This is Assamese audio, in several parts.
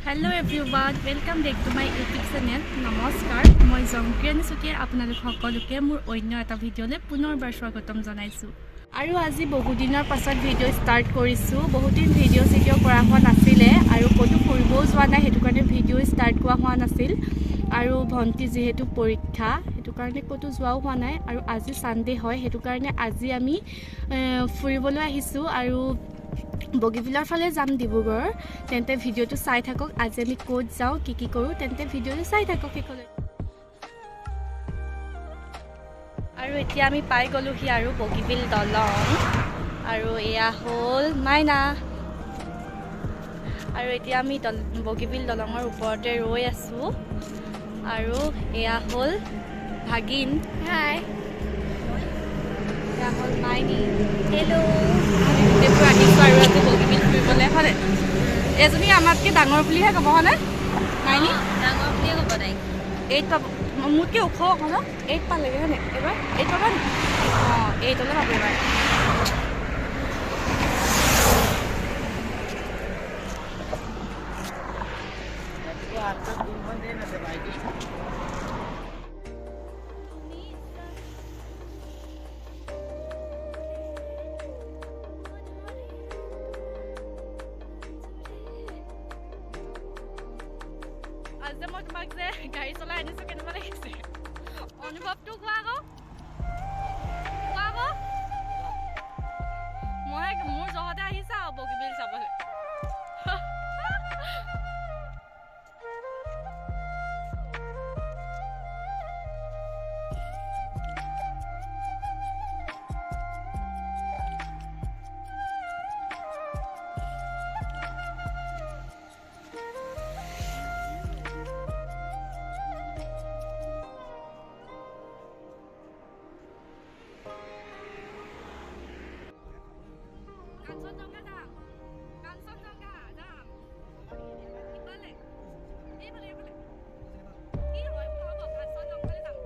Hello everyone, welcome back to my YouTube channel. Namaskar, মই জংক্ৰিয়ানী চুতীয়াৰ আপোনালোক সকলোকে মোৰ অন্য এটা ভিডিঅ'লৈ পুনৰবাৰ স্বাগতম জনাইছোঁ। আৰু আজি বহুদিনৰ পাছত ভিডিঅ' ষ্টাৰ্ট কৰিছোঁ। বহুদিন ভিডিঅ' কৰা হোৱা নাছিলে আৰু ক'তো ফুৰিবও যোৱা নাই, সেইটো কাৰণে ভিডিঅ' ষ্টাৰ্ট কৰা হোৱা নাছিল। আৰু ভণ্টি যিহেতু পৰীক্ষা, সেইটো কাৰণে ক'তো যোৱাও হোৱা নাই। আৰু আজি সানডে হয়, সেইটো কাৰণে আজি আমি ফুৰিবলৈ আহিছোঁ আৰু বগীবিলৰ ফালে যাম ডিব্ৰুগড়। তেন্তে ভিডিঅ'টো চাই থাকক। আজি আমি ক'ত যাওঁ, কি কৰোঁ, তেন্তে ভিডিঅ'টো চাই থাকক শেষলৈ। আৰু এতিয়া আমি পাই গ'লোহি আৰু বগীবিল দলং, আৰু এয়া হ'ল মাইনা। আৰু এতিয়া আমি বগীবিল দলঙৰ ওপৰতে ৰৈ আছোঁ। আৰু এয়া হ'ল ভাগিন, হাই। এয়া হ'ল মাইনী, হেল্ল'। গোটেইবোৰ আহিছোঁ আৰু আজি বগীবিল ফুৰিবলৈ, হয়নে? এজনী আমাতকৈ ডাঙৰ বুলিহে ক'ব, হয়নে মাইনী? ডাঙৰ বুলিয়ে ক'ব তাইক। 8 পাব, মোতকৈ ওখ আকৌ ন? 8 পালেগৈ, হয়নে? এইবাৰ 8 পাবা নি? অঁ, 8লৈ পাব এইবাৰ। আজি মই তোমাক যে গাড়ী চলাই আনিছোঁ, কেনেকুৱা লাগিছে অনুভৱটো? কোৱা আকৌ, কোৱা আকৌ। মই মোৰ জহতে আহিছা আৰু বগীবিল চাবলৈ। কাঞ্চনজংঘা যাম, কাঞ্চনজংঘা যাম। ইফালে এইফালে এইফালে কি হয় হ'ব, কাঞ্চনজংঘালৈ যাম।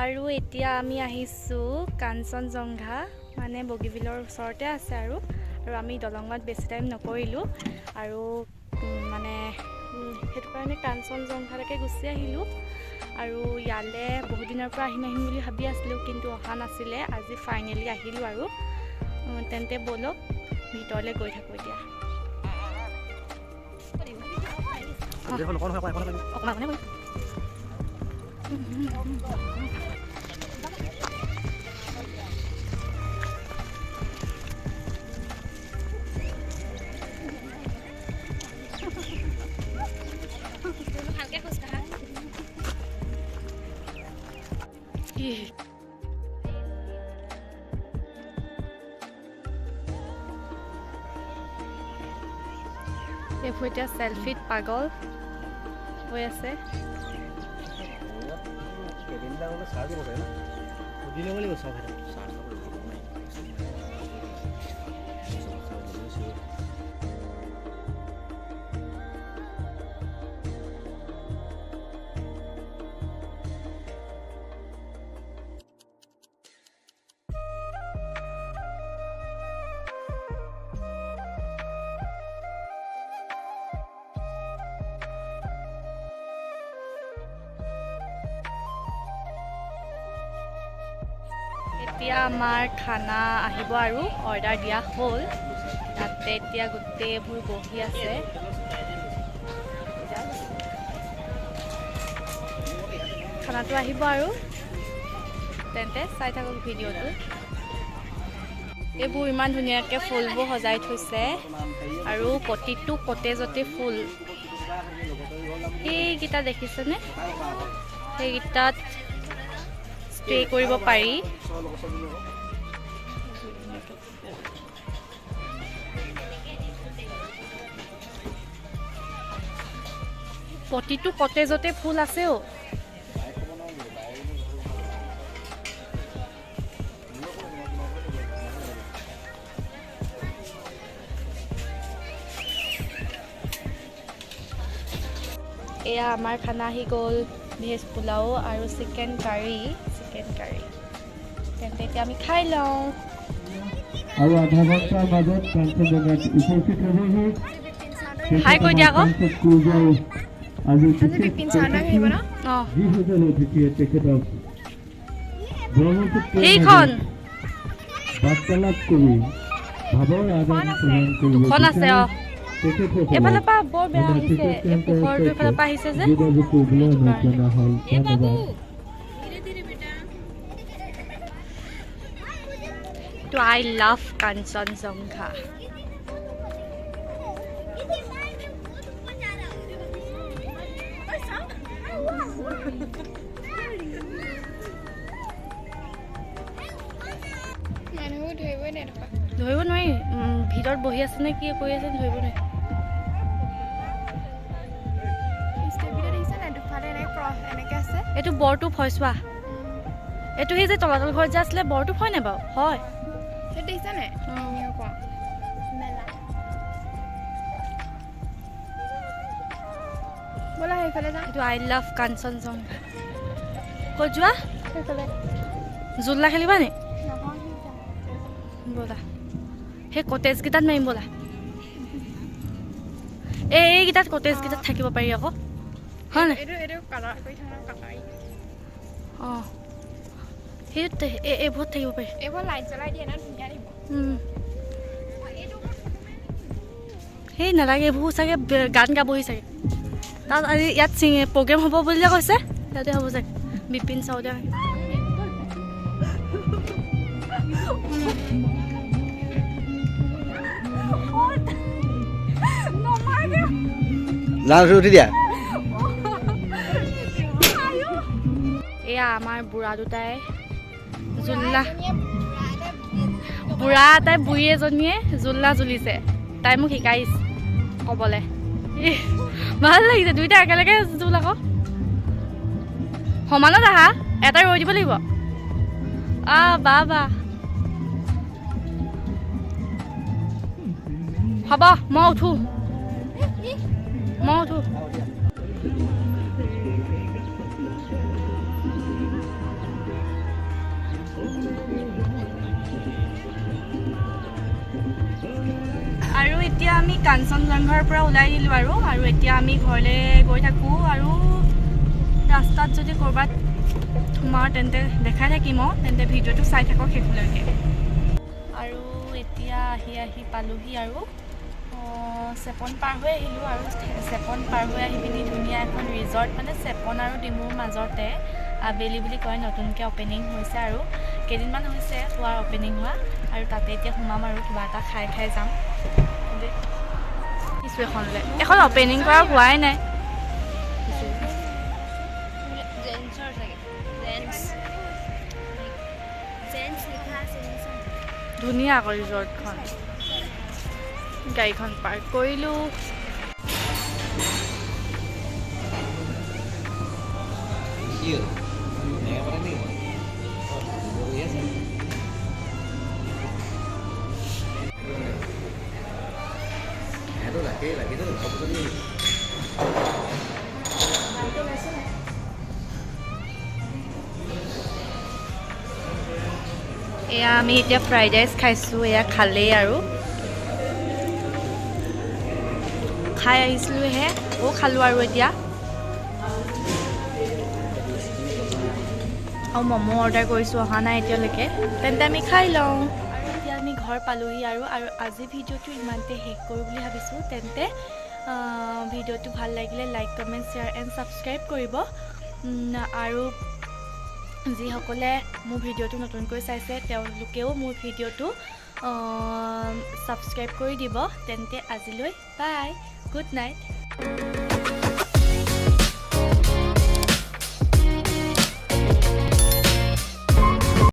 আৰু এতিয়া আমি আহিছোঁ কাঞ্চনজংঘা, মানে বগীবিলৰ ওচৰতে আছে। আৰু আমি দলঙত বেছি টাইম নকৰিলোঁ আৰু মানে সেইটো কাৰণে কাঞ্চনজংঘালৈকে গুচি আহিলোঁ। আৰু ইয়ালৈ বহুদিনৰ পৰা আহিম বুলি ভাবি আছিলোঁ, কিন্তু অহা নাছিলে। আজি ফাইনেলি আহিলোঁ আৰু। তেন্তে ব'লক ভিতৰলৈ গৈ থাকোঁ এতিয়া। ভালকৈ খোজকাঢ়া। এইবোৰ এতিয়া চেলফিত পাগল হৈ আছে। এতিয়া আমাৰ খানা আহিব আৰু অৰ্ডাৰ দিয়া হ'ল। তাতে এতিয়া গোটেইবোৰ বহি আছে। খানাটো আহিব আৰু তেন্তে চাই থাকক ভিডিঅ'টো। এইবোৰ ইমান ধুনীয়াকৈ ফুলবোৰ সজাই থৈছে আৰু প্ৰতিটো কটেজতে ফুল। সেইকেইটা দেখিছেনে? সেইকেইটাত ষ্টে কৰিব পাৰি। প্ৰতিটো কটেজতে ফুল আছেও। এয়া আমাৰ খানা আহি গ'ল, ভেজ পোলাও আৰু চিকেন কাৰী। তেন্তে এতিয়া আমি খাই লওঁ। আৰু আধা ঘণ্টাৰ মাজত কাঞ্চনজংঘাত উপস্থিত হ'বহি হাই কৈ দিয়া আকৌ আজি যিসকল অতিথিয়ে তেখেতক সেইখন বাৰ্তালাপ কৰি ভাৱৰ আদান প্ৰদান কৰিব আছে এফালে পৰা বৰ বেয়া আহিছে এই পোহৰটো এফালে পৰা আহিছে যে যোগাযোগ কৰিবলৈ অনুৰোধ জনা হ'ল ধন্যবাদ তো আই লাভ কাঞ্চনজংঘা ধৰিব নোৱাৰি ভিতৰত বহি আছে নে কি কৰি আছে ধৰিব নোৱাৰি এইটো বৰটোপ হয় চোৱা এইটো সেই যে তলাতল ঘৰ যে আছিলে বৰটোপ হয় নাই বাৰু হয় এইটো আই লাভ কাঞ্চনজংঘা ক'ত যোৱা জোল্লা খেলিবা নি ব'লা সেই কটেজকেইটাত মাৰিম ব'লা এইকেইটাত কটেজকেইটাত থাকিব পাৰি আকৌ হয় নাই অঁ সেই এইবোৰত থাকিব পাৰি সেই নালাগে এইবোৰ চাগে গান গাবহি চাগে তাত আজি ইয়াত প্ৰগ্ৰেম হ'ব বুলিয়ে কৈছে তাতে হ'ব চাগে বিপিন চাউদে উঠি দিয়া এয়া আমাৰ বুঢ়া দুটাই জোল্লা বুঢ়া এটাই বুঢ়ী এজনীয়ে জোল্লা জুলিছে তাই মোক শিকাইছে ক'বলে ভাল লাগিছে দুইটা একেলগে জোল আকৌ সমানত আহা এটা ৰৈ দিব লাগিব বা হ'ব মই উঠো আৰু এতিয়া আমি কাঞ্চনজংঘাৰ পৰা ওলাই দিলোঁ আৰু এতিয়া আমি ঘৰলৈ গৈ থাকোঁ আৰু ৰাস্তাত যদি ক'ৰবাত সোমাওঁ তেন্তে দেখাই থাকিম তেন্তে ভিডিঅ'টো চাই থাকক শেষলৈকে আৰু এতিয়া আহি পালোহি আৰু চেপন পাৰ হৈ আহিলোঁ আৰু চেপন পাৰ হৈ আহি পিনি ধুনীয়া এখন ৰিজৰ্ট মানে চেপন আৰু ডিমুৰ মাজতে আবেলি বুলি কয় নতুনকৈ অ'পেনিং হৈছে আৰু কেইদিনমান হৈছে হোৱাৰ অ'পেনিং হোৱা আৰু তাতে এতিয়া সোমাম আৰু কিবা এটা খাই যাম কিছু এখন অ'পেনিং কৰা হোৱাই নাই ধুনীয়া আকৌ ৰিজৰ্টখন গাড়ীখন পাৰ্ক কৰিলোঁ এয়া আমি এতিয়া ফ্ৰাইড ৰাইচ খাইছোঁ এয়া খালেই আৰু খাই আহিছিলোঁহে খালোঁ আৰু এতিয়া আৰু ম'ম' অৰ্ডাৰ কৰিছোঁ অহা নাই এতিয়ালৈকে তেন্তে আমি খাই লওঁ আৰু এতিয়া আমি ঘৰ পালোহি আৰু আজি ভিডিঅ'টো ইমানতে শেষ কৰোঁ বুলি ভাবিছোঁ তেন্তে ভিডিঅ'টো ভাল লাগিলে like comment share and subscribe কৰিব আৰু যিসকলে মোৰ ভিডিঅ'টো নতুনকৈ চাইছে তেওঁলোকেও মোৰ ভিডিঅ'টো ছাবস্ক্ৰাইব কৰি দিব তেন্তে আজিলৈ বাই গুড নাইট